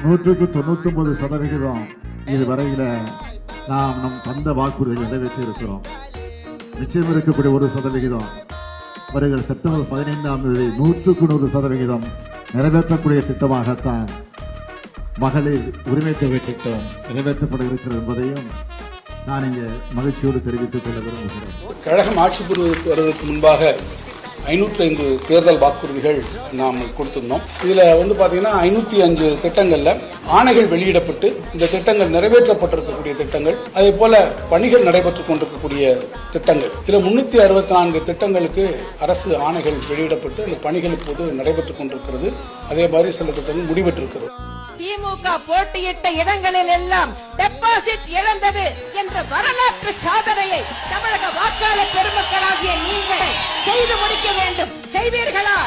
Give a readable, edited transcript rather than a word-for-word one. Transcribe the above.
199% இதுவரையில நாம் நம் தந்த வாக்குறுதிகளை நிறைவேற்றி இருக்கிறோம். நிச்சயம் இருக்கக்கூடிய 1% வருகிற செப்டம்பர் 15ஆம் தேதி 100% நிறைவேற்றக்கூடிய திட்டமாகத்தான் மகளிர் உரிமை தொகை திட்டம் நிறைவேற்றப்பட இருக்கிறது என்பதையும் நான் இங்கே மகிழ்ச்சியோடு தெரிவித்துக் கொள்ள விரும்புகிறேன். கழகம் ஆட்சி வருவதற்கு முன்பாக 505 தேர்தல் வாக்குறுதிகள் நாம் கொடுத்திருந்தோம். இதுல பாத்தீங்கன்னா 505 திட்டங்கள்ல ஆணைகள் வெளியிடப்பட்டு இந்த திட்டங்கள் நிறைவேற்றப்பட்டிருக்கக்கூடிய திட்டங்கள், அதே போல பணிகள் நடைபெற்றுக் கொண்டிருக்கக்கூடிய திட்டங்கள். இதுல 364 திட்டங்களுக்கு அரசு ஆணைகள் வெளியிடப்பட்டு அந்த பணிகள் இப்போது நடைபெற்றுக் கொண்டிருக்கிறது. அதே மாதிரி சில திட்டங்கள் முடிவெற்றிருக்கிறது. திமுக போட்டியிட்ட இடங்களில் எல்லாம் டெபாசிட் இழந்தது என்ற வரலாற்று சாதனையை தமிழக வாக்காளர் பெருமக்களாகிய நீங்கள் செய்து முடிக்க வேண்டும். செய்வீர்களா?